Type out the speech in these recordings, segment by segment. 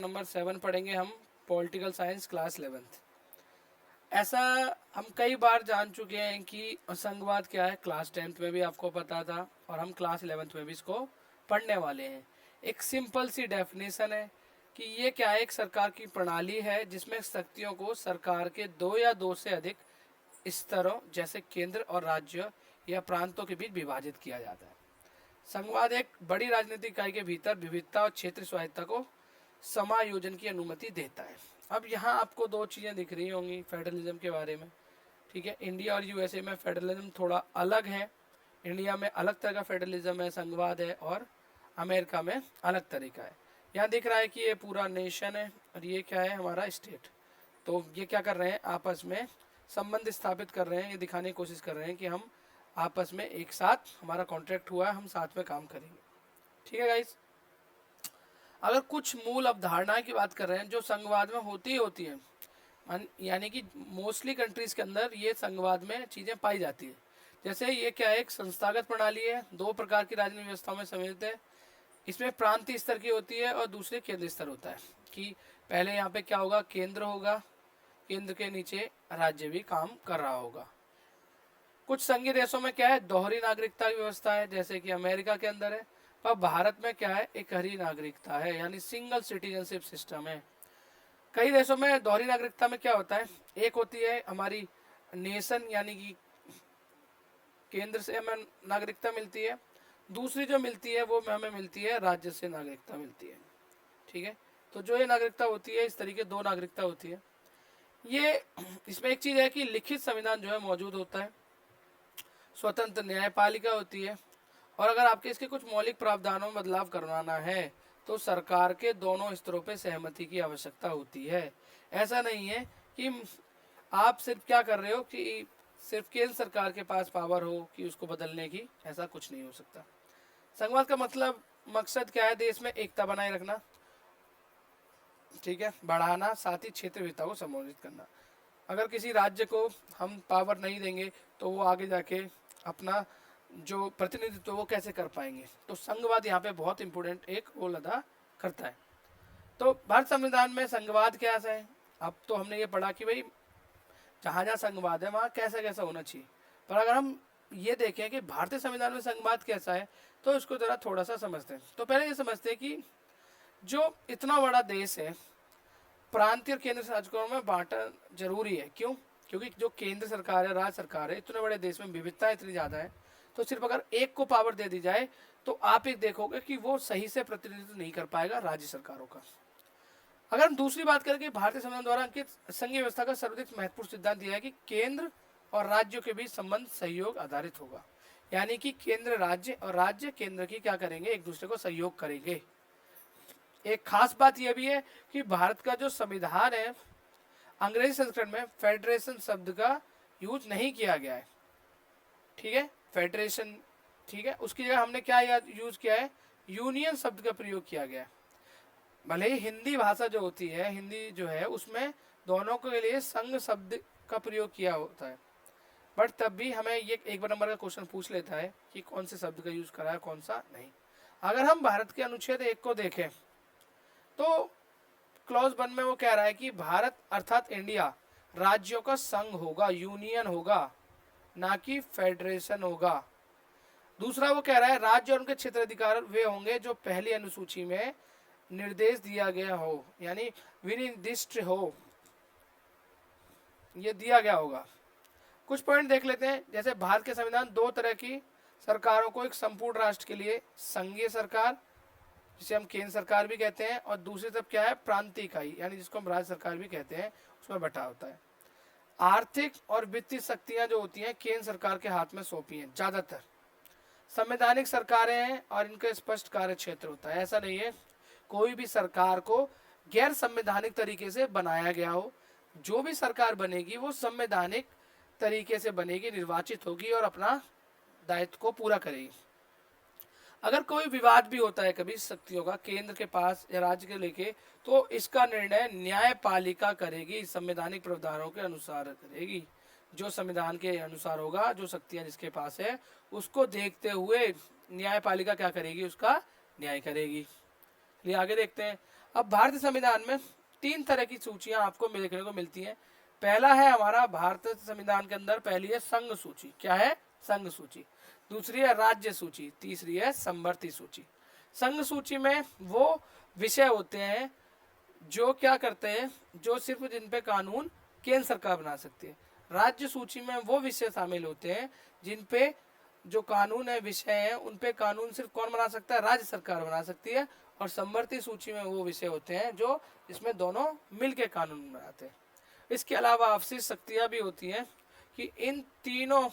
Number 7 पढ़ेंगे हम, political science class 11th। ऐसा हम कई बार जान चुके हैं कि संघवाद क्या है, क्लास 10th में भी आपको पता था और हम क्लास 11th में भी इसको पढ़ने वाले हैं। एक सिंपल सी डेफिनेशन है कि ये क्या है, एक सरकार की प्रणाली है जिसमें शक्तियों को सरकार के दो या दो से अधिक स्तरों जैसे केंद्र और राज्य या प्रांतों के बीच विभाजित किया जाता है। संघवाद एक बड़ी राजनीतिक इकाई के भीतर विविधता और क्षेत्र स्वायत्ता को समायोजन की अनुमति देता है। अब यहाँ आपको दो चीज़ें दिख रही होंगी फेडरलिज्म के बारे में, ठीक है। इंडिया और यूएसए में फेडरलिज्म थोड़ा अलग है। इंडिया में अलग तरह का फेडरलिज्म है, संघवाद है, और अमेरिका में अलग तरीका है। यहाँ दिख रहा है कि ये पूरा नेशन है और ये क्या है, हमारा स्टेट। तो ये क्या कर रहे हैं, आपस में संबंध स्थापित कर रहे हैं, ये दिखाने की कोशिश कर रहे हैं कि हम आपस में एक साथ, हमारा कॉन्ट्रैक्ट हुआ है, हम साथ में काम करेंगे, ठीक है गाइस। अगर कुछ मूल अवधारणाएं की बात कर रहे हैं जो संघवाद में होती है, यानी कि मोस्टली कंट्रीज के अंदर ये संघवाद में चीज़ें पाई जाती है। जैसे ये क्या है, एक संस्थागत प्रणाली है, दो प्रकार की राजनीतिक व्यवस्थाओं में सम्मिलित है। इसमें प्रांतीय स्तर की होती है और दूसरे केंद्रीय स्तर होता है। कि पहले यहाँ पे क्या होगा, केंद्र होगा, केंद्र के नीचे राज्य भी काम कर रहा होगा। कुछ संघीय देशों में क्या है, दोहरी नागरिकता की व्यवस्था है, जैसे कि अमेरिका के अंदर है। पर भारत में क्या है, एक हरी नागरिकता है, यानी सिंगल सिटीजनशिप सिस्टम है। कई देशों में दोहरी नागरिकता में क्या होता है, एक होती है हमारी नेशन, यानी कि केंद्र से हमें नागरिकता मिलती है, दूसरी जो मिलती है वो हमें मिलती है राज्य से नागरिकता मिलती है, ठीक है। तो जो ये नागरिकता होती है, इस तरीके दो नागरिकता होती है। ये इसमें एक चीज़ है कि लिखित संविधान जो है मौजूद होता है, स्वतंत्र न्यायपालिका होती है, और अगर आपके इसके कुछ मौलिक प्रावधानों में बदलाव करवाना है तो सरकार के दोनों स्तरों पर सहमति की आवश्यकता होती है। ऐसा नहीं है कि आप सिर्फ क्या कर रहे हो कि सिर्फ केंद्र सरकार के पास पावर हो कि उसको बदलने की, ऐसा कुछ नहीं हो सकता। संघवाद का मतलब मकसद क्या है, देश में एकता बनाए रखना, ठीक है, बढ़ाना, साथ ही क्षेत्र विविधता को संबोधित करना। अगर किसी राज्य को हम पावर नहीं देंगे तो वो आगे जाके अपना जो प्रतिनिधित्व वो कैसे कर पाएंगे। तो संघवाद यहाँ पे बहुत इंपॉर्टेंट एक रोल अदा करता है। तो भारत संविधान में संघवाद क्या है, अब तो हमने ये पढ़ा कि भाई जहाँ जहाँ संघवाद है वहाँ कैसा कैसा होना चाहिए। पर अगर हम ये देखें कि भारतीय संविधान में संघवाद कैसा है तो इसको ज़रा थोड़ा सा समझते हैं। तो पहले ये समझते हैं कि जो इतना बड़ा देश है, प्रांतीय और केंद्र शासकों में बांटा जरूरी है। क्यों? क्योंकि जो केंद्र सरकार है, राज्य सरकार है, इतने बड़े देश में विविधता इतनी ज़्यादा है, तो सिर्फ अगर एक को पावर दे दी जाए तो आप एक देखोगे कि वो सही से प्रतिनिधित्व नहीं कर पाएगा राज्य सरकारों का। अगर हम दूसरी बात करें कि भारतीय संविधान द्वारा अंकित संघीय व्यवस्था का सर्वाधिक महत्वपूर्ण सिद्धांत यह है कि केंद्र और राज्यों के बीच संबंध सहयोग आधारित होगा, यानी कि केंद्र राज्य और राज्य केंद्र की क्या करेंगे, एक दूसरे को सहयोग करेंगे। एक खास बात यह भी है कि भारत का जो संविधान है, अंग्रेजी संस्करण में फेडरेशन शब्द का यूज नहीं किया गया है, ठीक है, फेडरेशन, ठीक है, उसकी जगह हमने क्या यूज किया है, यूनियन शब्द का प्रयोग किया गया है। भले ही हिंदी भाषा जो होती है, हिंदी जो है उसमें दोनों के लिए संघ शब्द का प्रयोग किया होता है, बट तब भी हमें ये एक नंबर का क्वेश्चन पूछ लेता है कि कौन से शब्द का यूज करा है, कौन सा नहीं। अगर हम भारत के अनुच्छेद 1 को देखें तो क्लॉज 1 में वो कह रहा है कि भारत अर्थात इंडिया राज्यों का संघ होगा, यूनियन होगा, ना कि फेडरेशन होगा। दूसरा वो कह रहा है राज्य और उनके क्षेत्राधिकार वे होंगे जो पहली अनुसूची में निर्देश दिया गया हो, यानी विनिर्दिष्ट हो, ये दिया गया होगा। कुछ पॉइंट देख लेते हैं। जैसे भारत के संविधान दो तरह की सरकारों को, एक संपूर्ण राष्ट्र के लिए संघीय सरकार जिसे हम केंद्र सरकार भी कहते हैं, और दूसरी तरफ क्या है, प्रांतीय इकाई, यानी जिसको हम राज्य सरकार भी कहते हैं, उसमें बटा होता है। आर्थिक और वित्तीय शक्तियां जो होती हैं केंद्र सरकार के हाथ में सौंपी हैं ज्यादातर। संवैधानिक सरकारें हैं और इनका स्पष्ट कार्य क्षेत्र होता है। ऐसा नहीं है कोई भी सरकार को गैर संवैधानिक तरीके से बनाया गया हो। जो भी सरकार बनेगी वो संवैधानिक तरीके से बनेगी, निर्वाचित होगी और अपना दायित्व को पूरा करेगी। अगर कोई विवाद भी होता है कभी शक्तियों का केंद्र के पास या राज्य के लेके, तो इसका निर्णय न्यायपालिका करेगी, संवैधानिक प्रावधानों के अनुसार करेगी। जो संविधान के अनुसार होगा, जो शक्तियां जिसके पास है उसको देखते हुए न्यायपालिका क्या करेगी, उसका न्याय करेगी। लिए आगे देखते हैं। अब भारतीय संविधान में 3 तरह की सूचियां आपको देखने को मिलती हैं। पहला है हमारा भारतीय संविधान के अंदर, पहली है संघ सूची। क्या है? संघ सूची। दूसरी है राज्य सूची। तीसरी है समवर्ती सूची। संघ सूची में वो विषय होते हैं जो क्या करते हैं, जो सिर्फ जिन पे कानून केंद्र सरकार बना सकती है। राज्य सूची में वो विषय शामिल होते हैं जिन पे जो कानून है, विषय है, उन पे कानून सिर्फ कौन बना सकता है? राज्य सरकार बना सकती है। और समवर्ती सूची में वो विषय होते हैं जो इसमें दोनों मिलके कानून बनाते हैं। इसके अलावा अवशिष्ट शक्तियां भी होती हैं कि इन तीनों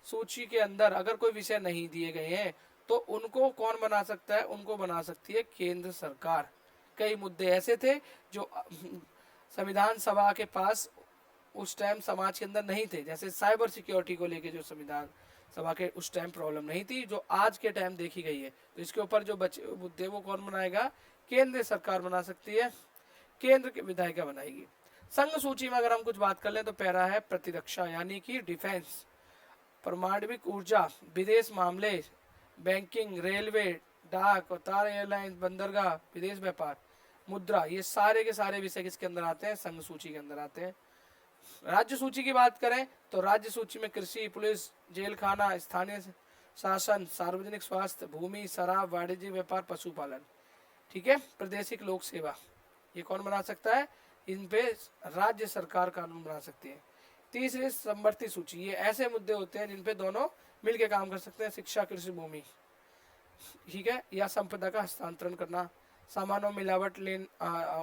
सूची के अंदर अगर कोई विषय नहीं दिए गए हैं तो उनको कौन बना सकता है? उनको बना सकती है केंद्र सरकार। कई मुद्दे ऐसे थे जो संविधान सभा के पास उस टाइम समाज के अंदर नहीं थे, जैसे साइबर सिक्योरिटी को लेके जो संविधान सभा के उस टाइम प्रॉब्लम नहीं थी, जो आज के टाइम देखी गई है। तो इसके ऊपर जो बचे मुद्दे वो कौन बनाएगा? केंद्र सरकार बना सकती है, केंद्र की विधायिका बनाएगी। संघ सूची में अगर हम कुछ बात कर लें तो पहला है प्रतिरक्षा यानी कि डिफेंस, परमाणविक ऊर्जा, विदेश मामले, बैंकिंग, रेलवे, डाक और तार, एयरलाइन, बंदरगाह, विदेश व्यापार, मुद्रा, ये सारे के सारे विषय किसके अंदर आते हैं? संघ सूची के अंदर आते हैं। राज्य सूची की बात करें तो राज्य सूची में कृषि, पुलिस, जेल खाना, स्थानीय शासन, सार्वजनिक स्वास्थ्य, भूमि, शराब, वाणिज्य व्यापार, पशुपालन। ठीक है, प्रादेशिक लोक सेवा, ये कौन बना सकता है? इन पे राज्य सरकार कानून बना सकती है। तीसरी समवर्ती सूची, ये ऐसे मुद्दे होते हैं जिन पे दोनों मिलके काम कर सकते हैं। शिक्षा, कृषि, भूमि, ठीक है, या संपदा का हस्तांतरण करना, सामानों मिलावट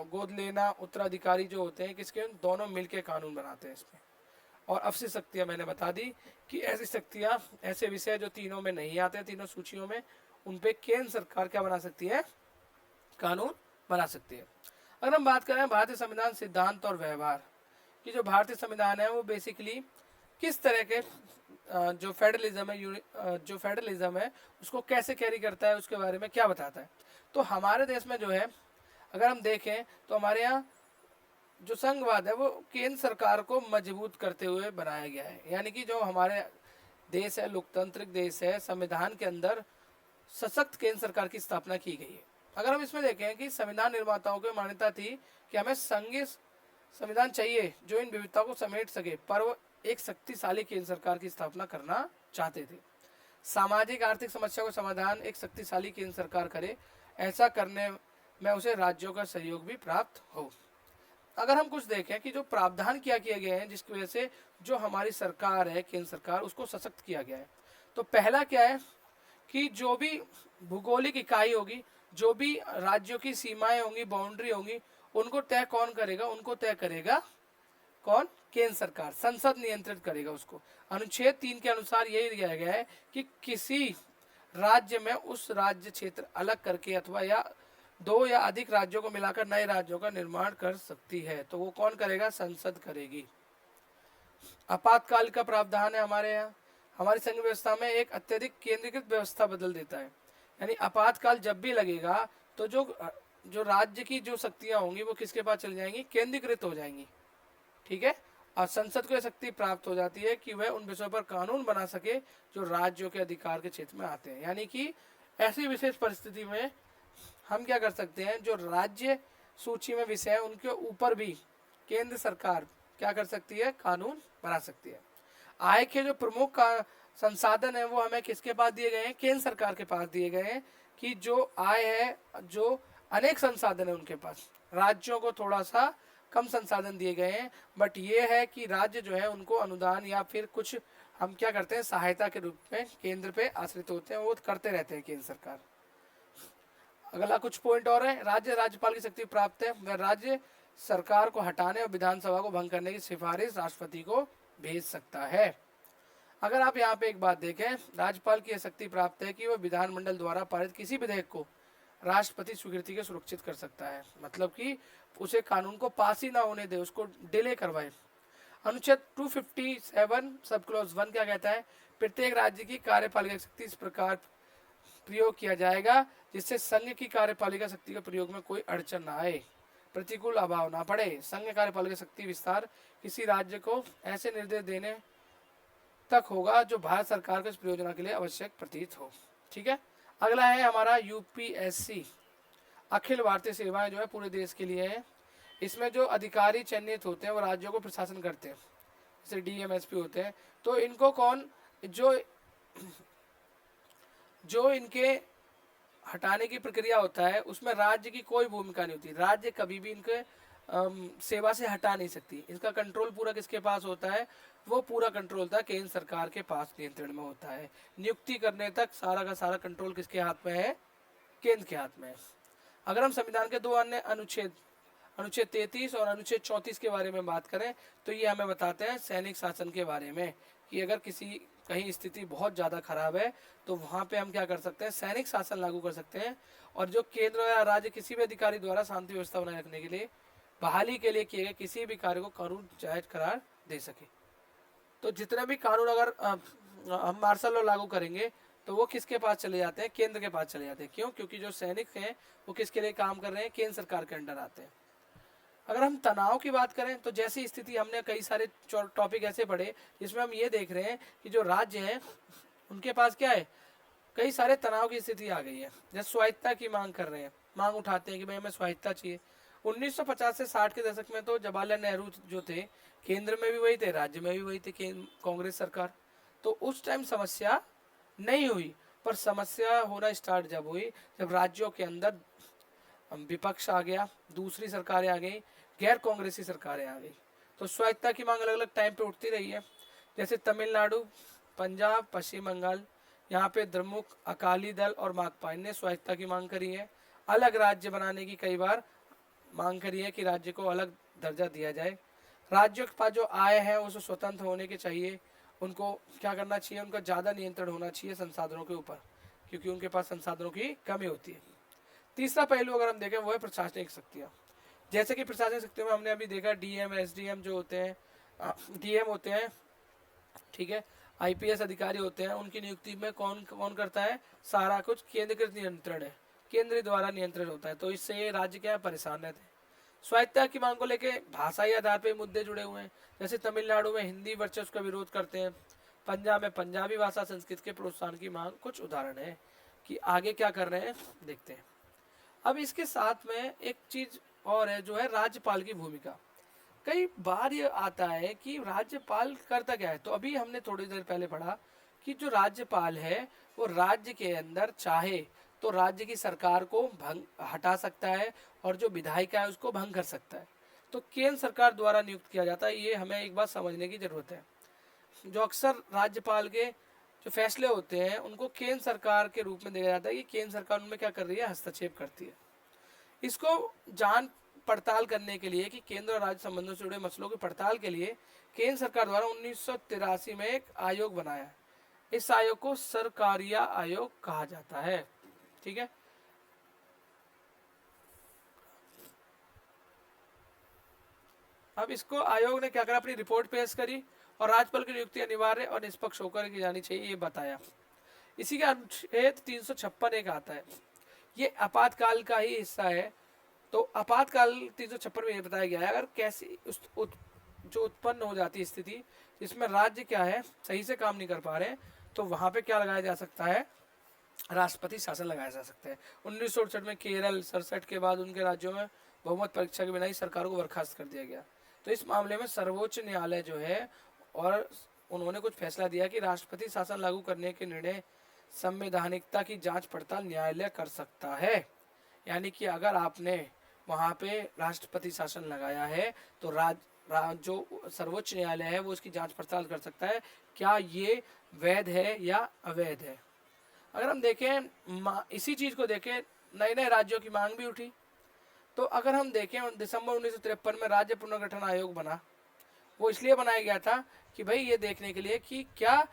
गोद लेना, उत्तराधिकारी जो होते हैं किसके? दोनों मिलके कानून बनाते हैं इसमें। और अवशिष्ट शक्तियां मैंने बता दी कि ऐसी शक्तियां, ऐसे विषय जो तीनों में नहीं आते, तीनों सूचियों में, उन पे केंद्र सरकार क्या बना सकती है? कानून बना सकती है। अगर हम बात करें भारतीय संविधान सिद्धांत और व्यवहार कि जो भारतीय संविधान है वो बेसिकली किस तरह के जो फेडरलिज्म है उसको कैसे कैरी करता है, उसके बारे में क्या बताता है। तो हमारे देश में जो है अगर हम देखें तो हमारे यहाँ जो संघवाद है वो केंद्र सरकार को मजबूत करते हुए बनाया गया है। यानी कि जो हमारे देश है, लोकतांत्रिक देश है, संविधान के अंदर सशक्त केंद्र सरकार की स्थापना की गई है। अगर हम इसमें देखें कि संविधान निर्माताओं की मान्यता थी कि हमें संघीय संविधान चाहिए जो इन विविधताओं को समेट सके, पर वो एक शक्तिशाली केंद्र सरकार की स्थापना करना चाहते थे। सामाजिक आर्थिक समस्या को समाधान एक शक्तिशाली केंद्र सरकार करे, ऐसा करने में उसे राज्यों का सहयोग भी प्राप्त हो। अगर हम कुछ देखें कि जो प्रावधान किए गए हैं जिसकी वजह से जो हमारी सरकार है, केंद्र सरकार, उसको सशक्त किया गया है। तो पहला क्या है कि जो भी भूगोलिक इकाई होगी, जो भी राज्यों की सीमाएं होंगी, बाउंड्री होंगी, उनको तय कौन करेगा? उनको तय करेगा कौन? केंद्र सरकार। संसद नियंत्रित करेगा उसको। अनुच्छेद 3 के अनुसार यही दिया गया है कि किसी राज्य में उस राज्य क्षेत्र अलग करके अथवा या 2 या अधिक राज्यों को मिलाकर नए राज्यों का निर्माण कर सकती है। तो वो कौन करेगा? संसद करेगी। आपातकाल का प्रावधान है हमारे यहाँ। हमारी संघ व्यवस्था में एक अत्यधिक केंद्रीकृत व्यवस्था बदल देता है। यानी आपातकाल जब भी लगेगा तो जो राज्य की जो शक्तियां होंगी वो किसके पास चली जाएंगी? केंद्रीकृत हो जाएंगी। ठीक है, और संसद को यह शक्ति प्राप्त हो जाती है कि वह उन विषयों पर कानून बना सके जो राज्यों के अधिकार के क्षेत्र में आते हैं। यानी कि ऐसी विशेष परिस्थिति में हम क्या कर सकते हैं, जो राज्य सूची में विषय है उनके ऊपर भी केंद्र सरकार क्या कर सकती है? कानून बना सकती है। आय के जो प्रमुख संसाधन है वो हमें किसके पास दिए गए हैं? केंद्र सरकार के पास दिए गए हैं कि जो आय है, जो अनेक संसाधन है उनके पास, राज्यों को थोड़ा सा कम संसाधन दिए गए हैं। बट ये है कि राज्य जो है उनको अनुदान या फिर कुछ हम क्या करते हैं, सहायता के रूप में केंद्र पे आश्रित होते हैं, वो करते रहते हैं केंद्र सरकार। अगला कुछ पॉइंट और है, राज्य राज्यपाल की शक्ति प्राप्त है। वह राज्य सरकार को हटाने और विधानसभा को भंग करने की सिफारिश राष्ट्रपति को भेज सकता है। अगर आप यहाँ पे एक बात देखें, राज्यपाल की यह शक्ति प्राप्त है कि वह विधानमंडल द्वारा पारित किसी विधेयक को राष्ट्रपति स्वीकृति के सुरक्षित कर सकता है। मतलब कि उसे कानून को पास ही ना होने दे, उसको डिले करवाए। अनुच्छेद 257 सब क्लॉज 1 क्या कहता है? प्रत्येक राज्य की कार्यपालिका शक्ति इस प्रकार प्रयोग किया जाएगा जिससे संघ की कार्यपालिका शक्ति के प्रयोग में कोई अड़चन ना आए, प्रतिकूल अभाव ना पड़े। संघ कार्यपालिका शक्ति विस्तार किसी राज्य को ऐसे निर्देश देने तक होगा जो भारत सरकार को इस परियोजना के लिए आवश्यक प्रतीत हो। ठीक है, अगला है हमारा यूपीएससी। अखिल भारतीय सेवाएं जो है पूरे देश के लिए है। इसमें जो अधिकारी चयनित होते हैं वो राज्यों को प्रशासन करते हैं, जैसे डीएमएसपी होते हैं। तो इनको कौन जो जो इनके हटाने की प्रक्रिया होता है उसमें राज्य की कोई भूमिका नहीं होती। राज्य कभी भी इनके सेवा से हटा नहीं सकती। इसका कंट्रोल पूरा किसके पास होता है? वो पूरा कंट्रोल होता है केंद्र सरकार के पास, नियंत्रण में होता है। नियुक्ति करने तक सारा का सारा कंट्रोल किसके हाथ में है? केंद्र के हाथ में है। अगर हम संविधान के दो अन्य अनुच्छेद, अनुच्छेद 33 और अनुच्छेद 34 के बारे में बात करें तो ये हमें बताते हैं सैनिक शासन के बारे में, कि अगर किसी कहीं स्थिति बहुत ज़्यादा खराब है तो वहाँ पे हम क्या कर सकते हैं? सैनिक शासन लागू कर सकते हैं। और जो केंद्र या राज्य किसी भी अधिकारी द्वारा शांति व्यवस्था बनाए रखने के लिए, बहाली के लिए किए गए किसी भी कार्य को कानून जायज करार दे सके। तो जितने भी कानून अगर हम मार्शल लॉ लागू करेंगे तो वो किसके पास चले जाते हैं? केंद्र के पास चले जाते हैं। क्यों? क्योंकि जो सैनिक हैं वो किसके लिए काम कर रहे हैं? केंद्र सरकार के अंडर आते हैं। अगर हम तनाव की बात करें तो जैसी स्थिति, हमने कई सारे टॉपिक ऐसे पढ़े जिसमें हम ये देख रहे हैं कि जो राज्य हैं उनके पास क्या है? कई सारे तनाव की स्थिति आ गई है। जैसे स्वायत्ता की मांग कर रहे हैं, मांग उठाते हैं कि भाई हमें स्वायत्ता चाहिए। 1950 से 60 के दशक में तो जवाहरलाल नेहरू जो थे, केंद्र में भी वही थे, राज्य में भी वही थे, कांग्रेस सरकार। तो उस टाइम समस्या नहीं हुई, पर समस्या होना स्टार्ट जब हुई, जब राज्यों के अंदर विपक्ष आ गया, दूसरी सरकारें आ गई, गैर कांग्रेसी सरकारें आ गई। तो स्वायत्ता की मांग अलग अलग टाइम पे उठती रही है। जैसे तमिलनाडु, पंजाब, पश्चिम बंगाल, यहाँ पे द्रमुक, अकाली दल और माकपा ने स्वायत्ता की मांग करी है। अलग राज्य बनाने की कई बार मांग करी है कि राज्य को अलग दर्जा दिया जाए। राज्यों के पास जो आय है वो स्वतंत्र होने के चाहिए। उनको क्या करना चाहिए? उनका ज़्यादा नियंत्रण होना चाहिए संसाधनों के ऊपर, क्योंकि उनके पास संसाधनों की कमी होती है। तीसरा पहलू अगर हम देखें वो है प्रशासनिक शक्तियाँ। जैसे कि प्रशासनिक शक्तियों में हमने अभी देखा डीएम, एसडीएम जो होते हैं, डीएम होते हैं, ठीक है, आईपीएस अधिकारी होते हैं, उनकी नियुक्ति में कौन कौन करता है? सारा कुछ केंद्रीकृत नियंत्रण है, केंद्र द्वारा नियंत्रण होता है। तो इससे राज्य क्या है? परेशान रहते हैं। स्वायत्ता की मांग को लेकर भाषाई आधार पर मुद्दे जुड़े हुए हैं। जैसे तमिलनाडु में हिंदी वर्चस्व का विरोध करते हैं, पंजाब में पंजाबी भाषा संस्कृत के प्रोत्साहन की मांग। कुछ उदाहरण है कि आगे क्या कर रहे हैं, देखते हैं। अब इसके साथ में एक चीज और है जो है राज्यपाल की भूमिका। कई बार ये आता है कि राज्यपाल करता क्या है। तो अभी हमने थोड़ी देर पहले पढ़ा कि जो राज्यपाल है वो राज्य के अंदर चाहे तो राज्य की सरकार को भंग हटा सकता है और जो विधायिका है उसको भंग कर सकता है। तो केंद्र सरकार द्वारा नियुक्त किया जाता है। ये हमें एक बात समझने की जरूरत है। जो अक्सर राज्यपाल के जो फैसले होते हैं उनको केंद्र सरकार के रूप में देखा जाता है कि केंद्र सरकार उनमें क्या कर रही है? हस्तक्षेप करती है। इसको जान पड़ताल करने के लिए, कि केंद्र और राज्य संबंधों से जुड़े मसलों की पड़ताल के लिए केंद्र सरकार द्वारा 1983 में एक आयोग बनाया। इस आयोग को सरकारिया आयोग कहा जाता है। ठीक है, अब इसको आयोग ने क्या करा? अपनी रिपोर्ट पेश करी और राज्यपाल की नियुक्ति अनिवार्य और निष्पक्ष होकर की जानी चाहिए, ये बताया। इसी का अनुच्छेद 356 एक आता है, ये आपातकाल का ही हिस्सा है। तो आपातकाल 356 में ये बताया गया है, अगर कैसी जो उत्पन्न हो जाती है स्थिति जिसमें राज्य क्या है? सही से काम नहीं कर पा रहे, तो वहां पे क्या लगाया जा सकता है? राष्ट्रपति शासन लगाया जा सकता है। 1968 में केरल, 67 के बाद उनके राज्यों में बहुमत परीक्षा के बिना ही सरकार को बर्खास्त कर दिया गया। तो इस मामले में सर्वोच्च न्यायालय जो है, और उन्होंने कुछ फैसला दिया कि राष्ट्रपति शासन लागू करने के निर्णय संवैधानिकता की जांच पड़ताल न्यायालय कर सकता है। यानी कि अगर आपने वहाँ पे राष्ट्रपति शासन लगाया है तो जो सर्वोच्च न्यायालय है वो इसकी जांच पड़ताल कर सकता है, क्या ये वैध है या अवैध है। अगर हम देखें, इसी चीज़ को देखें, नए नए राज्यों की मांग भी उठी। तो अगर हम देखें, दिसंबर 1953 में राज्य पुनर्गठन आयोग बना। वो इसलिए बनाया गया था कि भाई ये देखने के लिए कि क्या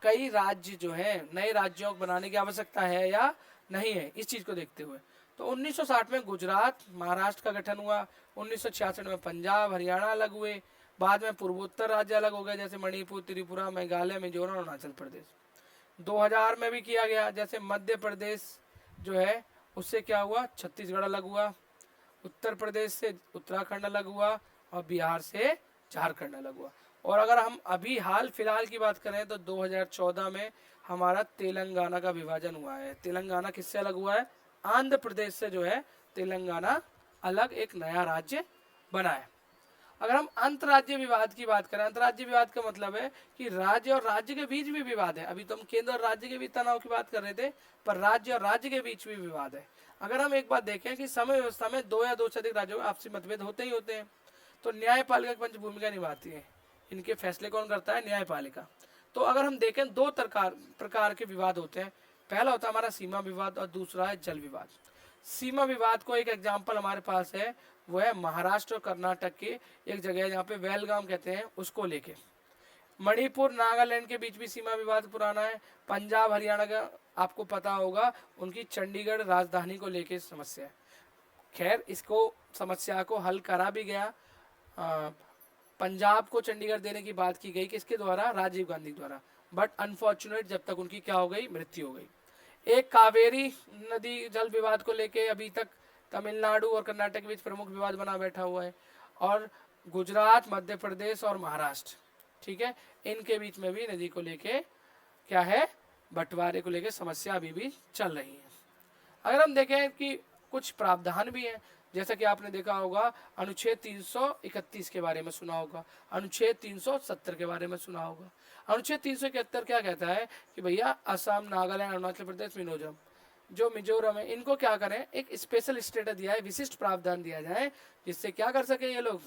कई राज्य जो है नए राज्यों को बनाने की आवश्यकता है या नहीं है, इस चीज़ को देखते हुए। तो 1960 में गुजरात, महाराष्ट्र का गठन हुआ। 1966 में पंजाब, हरियाणा अलग हुए। बाद में पूर्वोत्तर राज्य अलग हो गए, जैसे मणिपुर, त्रिपुरा, मेघालय, मिजोरम, अरुणाचल प्रदेश। 2000 में भी किया गया, जैसे मध्य प्रदेश जो है उससे क्या हुआ? छत्तीसगढ़ अलग हुआ। उत्तर प्रदेश से उत्तराखंड अलग हुआ और बिहार से झारखंड अलग हुआ। और अगर हम अभी हाल फिलहाल की बात करें तो 2014 में हमारा तेलंगाना का विभाजन हुआ है। तेलंगाना किससे अलग हुआ है? आंध्र प्रदेश से जो है तेलंगाना अलग एक नया राज्य बना है। अगर हम अंतर्राज्य विवाद की बात करें, अंतर्राज्य विवाद का मतलब है कि राज्य और राज्य के बीच भी विवाद है। अभी तो हम केंद्र और राज्य के बीच तनाव की बात कर रहे थे, पर राज्य और राज्य के बीच भी विवाद है। अगर हम एक बात देखें कि समय व्यवस्था में दो या दो से अधिक राज्यों में आपसी मतभेद होते ही होते हैं, तो न्यायपालिका की पंच भूमिका निभाती है। इनके फैसले कौन करता है? न्यायपालिका। तो अगर हम देखें दो प्रकार के विवाद होते हैं। पहला होता है हमारा सीमा विवाद और दूसरा है जल विवाद। सीमा विवाद को एक एग्जाम्पल हमारे पास है, वो है महाराष्ट्र और कर्नाटक की एक जगह है जहाँ पे वेलगाम कहते हैं, उसको लेके। मणिपुर नागालैंड के बीच भी सीमा विवाद पुराना है। पंजाब हरियाणा का आपको पता होगा, उनकी चंडीगढ़ राजधानी को लेके समस्या है। खैर, इसको समस्या को हल करा भी गया। पंजाब को चंडीगढ़ देने की बात की गई, किसके द्वारा? राजीव गांधी द्वारा। बट अनफॉर्चुनेट, जब तक उनकी क्या हो गई? मृत्यु हो गई। एक कावेरी नदी जल विवाद को लेके अभी तक तमिलनाडु और कर्नाटक के बीच प्रमुख विवाद बना बैठा हुआ है। और गुजरात, मध्य प्रदेश और महाराष्ट्र, ठीक है, इनके बीच में भी नदी को लेके क्या है? बंटवारे को लेके समस्या अभी भी चल रही है। अगर हम देखें कि कुछ प्रावधान भी हैं, जैसा कि आपने देखा होगा अनुच्छेद 331 के बारे में सुना होगा, अनुच्छेद 370 के बारे में सुना होगा। अनुच्छेद 371 क्या कहता है कि भैया असम, नागालैंड, अरुणाचल प्रदेश, मिजोरम है, इनको क्या करें? एक स्पेशल स्टेटस दिया है, विशिष्ट प्रावधान दिया जाए, जिससे क्या कर सके ये लोग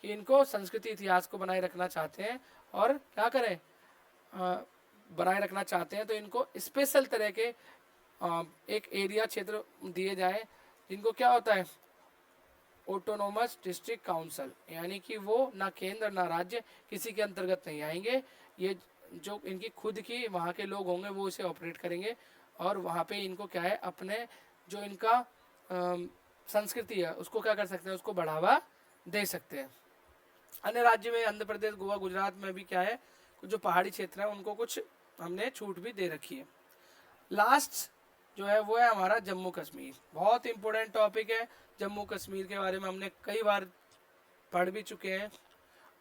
कि इनको संस्कृति इतिहास को बनाए रखना चाहते हैं और क्या करें? बनाए रखना चाहते हैं, तो इनको स्पेशल तरह के एक एरिया क्षेत्र दिए जाए, जिनको क्या होता है? ऑटोनोमस डिस्ट्रिक्ट काउंसिल, यानी कि वो ना केंद्र ना राज्य किसी के अंतर्गत नहीं आएंगे। ये जो इनकी खुद की वहाँ के लोग होंगे वो इसे ऑपरेट करेंगे, और वहाँ पे इनको क्या है? अपने जो इनका संस्कृति है उसको क्या कर सकते हैं? उसको बढ़ावा दे सकते हैं। अन्य राज्य में आंध्र प्रदेश, गोवा, गुजरात में भी क्या है? कुछ जो पहाड़ी क्षेत्र है उनको कुछ हमने छूट भी दे रखी है। लास्ट जो है वो है हमारा जम्मू कश्मीर। बहुत इंपॉर्टेंट टॉपिक है। जम्मू कश्मीर के बारे में हमने कई बार पढ़ भी चुके हैं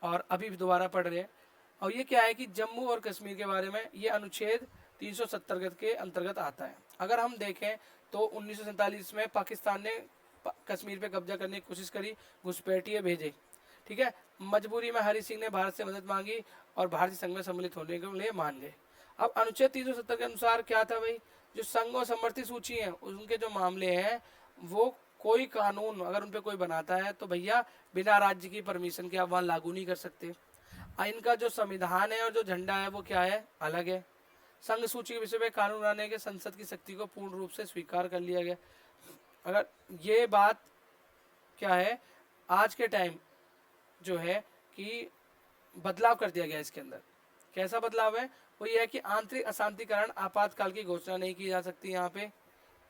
और अभी भी दोबारा पढ़ रहे हैं। और ये क्या है कि जम्मू और कश्मीर के बारे में ये अनुच्छेद 370 के अंतर्गत आता है। अगर हम देखें तो 1947 में पाकिस्तान ने कश्मीर पे कब्जा करने की कोशिश करी, घुसपैठिए भेजे, ठीक है। मजबूरी में हरि सिंह ने भारत से मदद मांगी और भारतीय संघ में सम्मिलित होने के लिए मान गए। अब अनुच्छेद 370 के अनुसार क्या था भाई? जो संघ और समर्थित सूची है उनके जो मामले हैं, वो कोई कानून अगर उन पर कोई बनाता है तो भैया बिना राज्य की परमिशन के आप वहाँ लागू नहीं कर सकते। इनका जो संविधान है और जो झंडा है वो क्या है? अलग है। संघ सूची के विषय में कानून बनाने के संसद की शक्ति को पूर्ण रूप से स्वीकार कर लिया गया। अगर ये बात क्या है, आज के टाइम जो है कि बदलाव कर दिया गया इसके अंदर। कैसा बदलाव है? वो ये है कि आंतरिक अशांति कारण आपातकाल की घोषणा नहीं की जा सकती। यहाँ पे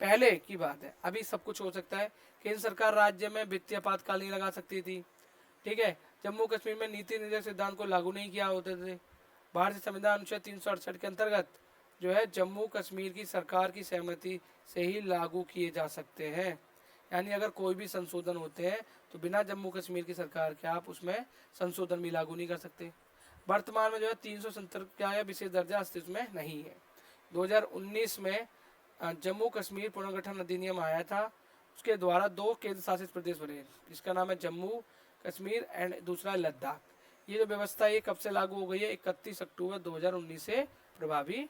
पहले की बात है, अभी सब कुछ हो सकता है। केंद्र सरकार राज्य में वित्तीय आपातकाल नहीं लगा सकती थी, ठीक है। जम्मू कश्मीर में नीति निर्देशक सिद्धांत को लागू नहीं किया होते थे। भारतीय संविधान अनुच्छेद 368 के अंतर्गत जो है जम्मू कश्मीर की सरकार की सहमति से ही लागू किए जा सकते हैं। यानी अगर कोई भी संशोधन होते हैं तो बिना जम्मू कश्मीर की सरकार के आप उसमें संशोधन भी लागू नहीं कर सकते। वर्तमान में जो है 370 क्या है? विशेष दर्जा अस्तित्व में नहीं है। 2019 में जम्मू कश्मीर पुनर्गठन अधिनियम आया था, उसके द्वारा 2 केंद्र शासित प्रदेश बने, जिसका नाम है जम्मू कश्मीर एंड दूसरा लद्दाख। ये जो व्यवस्था ये कब से लागू हो गई है? 31 अक्टूबर 2019 से प्रभावी